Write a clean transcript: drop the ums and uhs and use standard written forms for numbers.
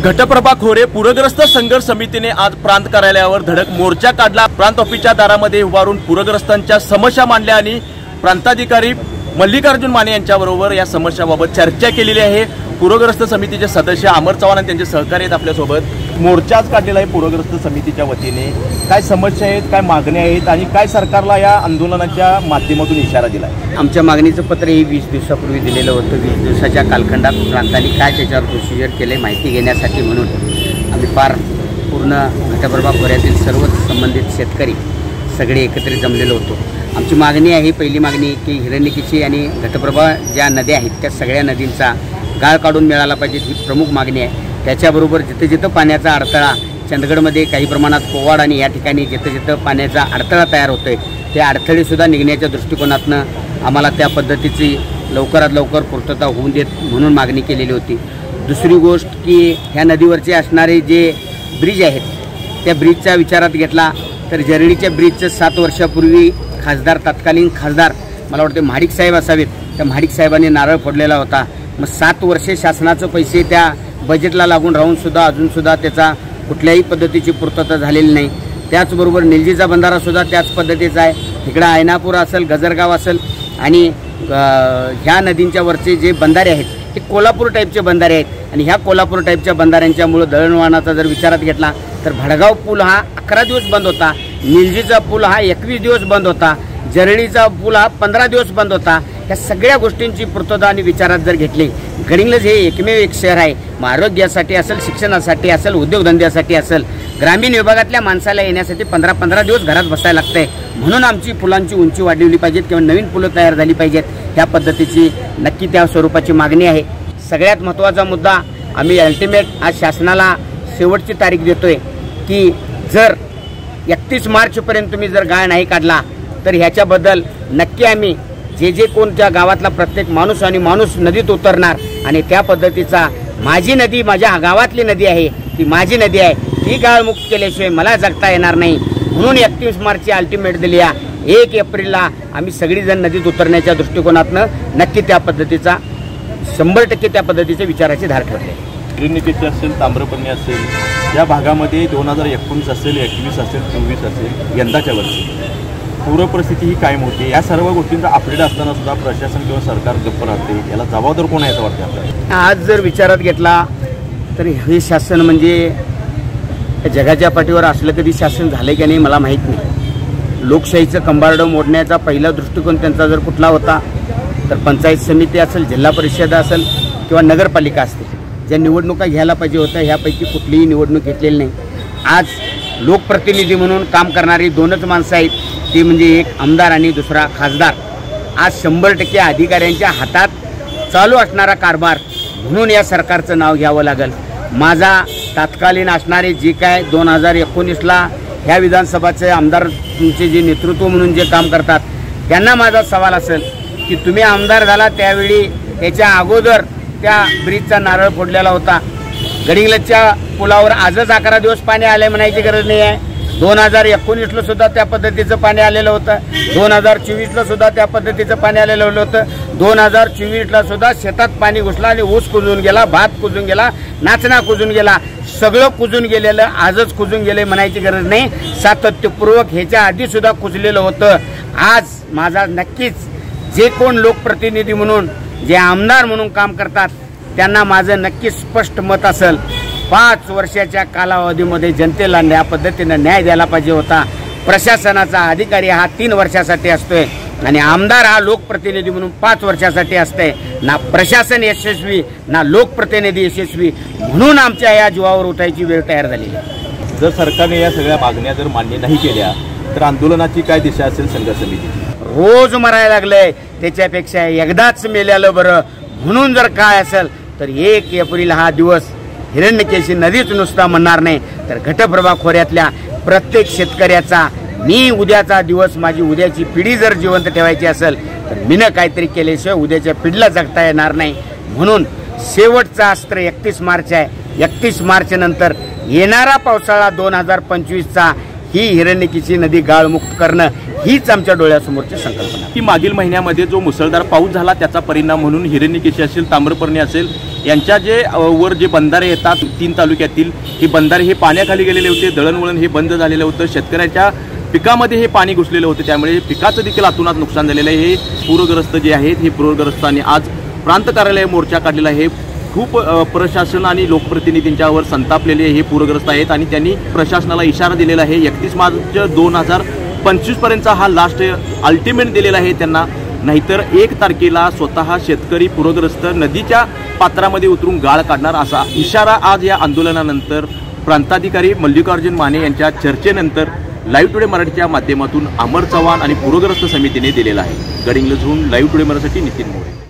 घटप्रभा खोरे पूरग्रस्त संघर्ष समितीने आज प्रांत कार्यालयावर धडक मोर्चा काढला। प्रांत ऑफिसच्या दारामध्ये उभारून पूरग्रस्तांच्या समस्या मांडल्या आणि प्रांताधिकारी मल्लिकार्जुन माने यांच्याबरोबर या समस्याबाबत चर्चा केलेली आहे। पूरग्रस्त समितीचे सदस्य अमर चव्हाण आणि त्यांचे सहकारी आहेत आपल्यासोबत। मोर्चाच काढलेला आहे पूरग्रस्त समितीच्या वतीने। काय समस्या आहेत, काय मागण्या आहेत आणि काय सरकारला या आंदोलनाच्या माध्यमातून इशारा दिला आहे? आमच्या मागणीचं पत्र हे 20 दिवसापूर्वी दिलेलं होतं। 20 दिवसाच्या कालखंडात प्रांतांनी काय त्याच्यावर प्रोसिजर केले माहिती घेण्यासाठी म्हणून आम्ही पूर्ण घटप्रभा खोऱ्यातील सर्व संबंधित शेतकरी सगळे एकत्रित जमलेलो होतो। आमची मागणी आहे, पहिली मागणी की हिरण्यकेशी आणि घटप्रभा ज्या नद्या आहेत त्या सगळ्या नदींचा गाळ काढून मिळाला पाहिजे, ही प्रमुख मागणी आहे। त्याच्याबरोबर जिथं जिथं पाण्याचा अडथळा चंदगडमध्ये काही प्रमाणात पोवाड आणि या ठिकाणी जिथं जिथं पाण्याचा अडथळा तयार होतोय ते अडथळेसुद्धा निघण्याच्या दृष्टिकोनातनं आम्हाला त्या पद्धतीची लवकरात लवकर पूर्तता होऊन देत म्हणून मागणी केलेली होती। दुसरी गोष्ट की ह्या नदीवरचे असणारे जे ब्रिज आहेत त्या ब्रिजचा विचारात घेतला तर जरळीच्या ब्रिजचं 7 वर्षापूर्वी तत्कालीन खासदार मला वाटते महाडिक साहेब असावेत, त्या महाडिक साहेबांनी नारळ फोडलेला होता। मग 7 वर्षे शासनाचं पैसे त्या बजेटला लागून राहूनसुद्धा अजूनसुद्धा त्याचा कुठल्याही पद्धतीची पूर्तता झालेली नाही। त्याचबरोबर निलजीचा बंधारासुद्धा त्याच पद्धतीचा आहे। इकडं आयनापूर असेल, गजरगाव असेल आणि ह्या नदींच्या वरचे जे बंधारे आहेत ते कोल्हापूर टाईपचे बंधारे आहेत आणि ह्या कोल्हापूर टाईपच्या बंधाऱ्यांच्यामुळं दळणवळणाचा जर विचारात घेतला तर भडगाव पूल हा 11 दिवस बंद होता, निलजीचा पूल हा 21 दिवस बंद होता, जरळीचा पूल हा 15 दिवस बंद होता। या सगळ्या गोष्टींची पूर्तता आणि विचारात जर घेतली, गडिंग्लज हे एकमेव एक शहर आहे, मग आरोग्यासाठी असेल, शिक्षणासाठी असेल, उद्योगधंद्यासाठी असेल, ग्रामीण विभागातल्या माणसाला येण्यासाठी 15-15 दिवस घरात बसायला लागतंय। म्हणून आमची पुलांची उंची वाढवली पाहिजेत किंवा नवीन पुलं तयार झाली पाहिजेत, ह्या पद्धतीची नक्की त्या स्वरूपाची मागणी आहे। सगळ्यात महत्त्वाचा मुद्दा आम्ही अल्टिमेट आज शासनाला शेवटची तारीख देतोय की जर 31 मार्चपर्यंत तुम्ही जर गाळ नाही काढला तर ह्याच्याबद्दल नक्की आम्ही जे कोणत्या गावातला प्रत्येक माणूस आणि माणूस नदीत उतरणार आणि त्या पद्धतीचा माझी नदी माझ्या गावातली नदी आहे, ती माझी नदी आहे, ती गाळमुक्त केल्याशिवाय मला जगता येणार नाही। म्हणून 31 मार्चची अल्टिमेट दिली आहे। 1 एप्रिलला आम्ही सगळीजण नदीत उतरण्याच्या दृष्टिकोनातनं नक्की त्या पद्धतीचा 100% त्या पद्धतीच्या विचाराची धार ठेवते। हिरण्यकेशी असेल, ताम्रपणी असेल, या भागामध्ये 2019 असेल, 21 असेल, 24 असेल, यंदाच्या वर्षी पूर परिस्थिती ही कायम होती। या सर्व गोष्टींचा अपडेट असताना सुद्धा प्रशासन किंवा सरकार गप्प राहते, याला जबाबदार कोण आहे असं वाटतं आपल्याला? आज जर विचारात घेतला तर हे शासन म्हणजे जगाच्या पाठीवर असलं कधी शासन झालं की नाही मला माहीत नाही। लोकशाहीचं कंबारडं मोडण्याचा पहिला दृष्टिकोन त्यांचा जर कुठला होता तर पंचायत समिती असेल, जिल्हा परिषद असेल किंवा नगरपालिका असतील, ज्या निवडणुका घ्यायला पाहिजे होत्या ह्यापैकी कुठलीही निवडणूक घेतलेली नाही। आज लोकप्रतिनिधी म्हणून काम करणारी 2च माणसं आहेत, ती म्हणजे एक आमदार आणि दुसरा खासदार। आज 100% अधिकाऱ्यांच्या हातात चालू असणारा कारभार म्हणून या सरकारचं नाव घ्यावं लागेल। माझा तत्कालीन असणारे जे काय 2019ला ह्या विधानसभाचे आमदार तुमचे जे नेतृत्व म्हणून जे काम करतात त्यांना माझा सवाल असेल की तुम्ही आमदार झाला त्यावेळी त्याच्या अगोदर त्या ब्रिजचा नारळ फोडलेला होता। गडिंग्लजच्या पुलावर आजच 11 दिवस पाणी आले म्हणायची गरज नाही आहे। 2019ला सुद्धा त्या पद्धतीचं पाणी आलेलं होतं, 2024ला सुद्धा त्या पद्धतीचं पाणी आलेलं होतं, 2024ला सुद्धा शेतात पाणी घुसलं आणि ऊस कुजून गेला, भात कुजून गेला, नाचणा कुजून गेला, सगळं कुजून गेलेलं आजच कुजून गेले म्हणायची गरज नाही, सातत्यपूर्वक ह्याच्या आधी सुद्धा कुजलेलं होतं। आज माझा नक्कीच जे कोण लोकप्रतिनिधी म्हणून जे आमदार म्हणून काम करतात त्यांना माझं नक्कीच स्पष्ट मत असेल, 5 वर्षाच्या कालावधीमध्ये जनतेला या पद्धतीनं न्याय द्यायला पाहिजे होता। प्रशासनाचा अधिकारी हा 3 वर्षासाठी असतोय आणि आमदार हा लोकप्रतिनिधी म्हणून 5 वर्षासाठी असते। ना प्रशासन यशस्वी ना लोकप्रतिनिधी यशस्वी, म्हणून आमच्या या जीवावर उठायची वेळ तयार झालेली आहे। जर सरकारने या सगळ्या मागण्या जर मान्य नाही केल्या तर आंदोलनाची काय दिशा असेल संघर्ष समितीची? रोज मरायला लागलंय, त्याच्यापेक्षा एकदाच मेल्यालं बरं। म्हणून जर काय असेल तर 1 एप्रिल हा दिवस हिरण्यकेशी नदीच नुसता म्हणणार नाही तर घटप्रभा खोऱ्यातल्या प्रत्येक शेतकऱ्याचा मी उद्याचा दिवस माझी उद्याची पिढी जर जिवंत ठेवायची असेल तर मीनं काहीतरी केल्याशिवाय उद्याच्या पिढीला जगता येणार नाही। म्हणून शेवटचा अस्त्र 31 मार्च आहे। 31 मार्च नंतर येणारा पावसाळा 2025चा ही हिरण्यकेशी नदी गाळमुक्त करणं हीच आमच्या डोळ्यासमोरची संकल्पना की मागील महिन्यामध्ये जो मुसळधार पाऊस झाला त्याचा परिणाम म्हणून हिरण्यकेशी असेल, ताम्रपर्णी असेल यांच्या जे वर जे बंधारे येतात 3 तालुक्यातील, हे बंधारे हे पाण्याखाली गेलेले होते, दळणवळण हे बंद झालेलं होतं, शेतकऱ्याच्या पिकामध्ये हे पाणी घुसलेलं होतं, त्यामुळे पिकाचं देखील अतोनात नुकसान झालेलं आहे। हे पूरग्रस्त जे आहेत हे पूरग्रस्तांनी आज प्रांत कार्यालय मोर्चा काढलेला आहे। खूप प्रशासन आणि लोकप्रतिनिधींच्यावर संतापलेले हे पूरग्रस्त आहेत आणि त्यांनी प्रशासनाला इशारा दिलेला आहे 31 मार्च 2025 पर्यंतचा हा लास्ट अल्टिमेट दिलेला आहे त्यांना, नाहीतर 1 तारखेला स्वतः शेतकरी पूरग्रस्त नदीच्या पात्रामध्ये उतरून गाळ काढणार असा इशारा आज या आंदोलनानंतर प्रांताधिकारी मल्लिकार्जुन माने यांच्या चर्चेनंतर लाईव्ह टुडे मराठीच्या माध्यमातून अमर चव्हाण आणि पूरग्रस्त समितीने दिलेला आहे। गडिंग्लजहून लाईव्ह टुडे मराठीसाठी नितीन मोरे।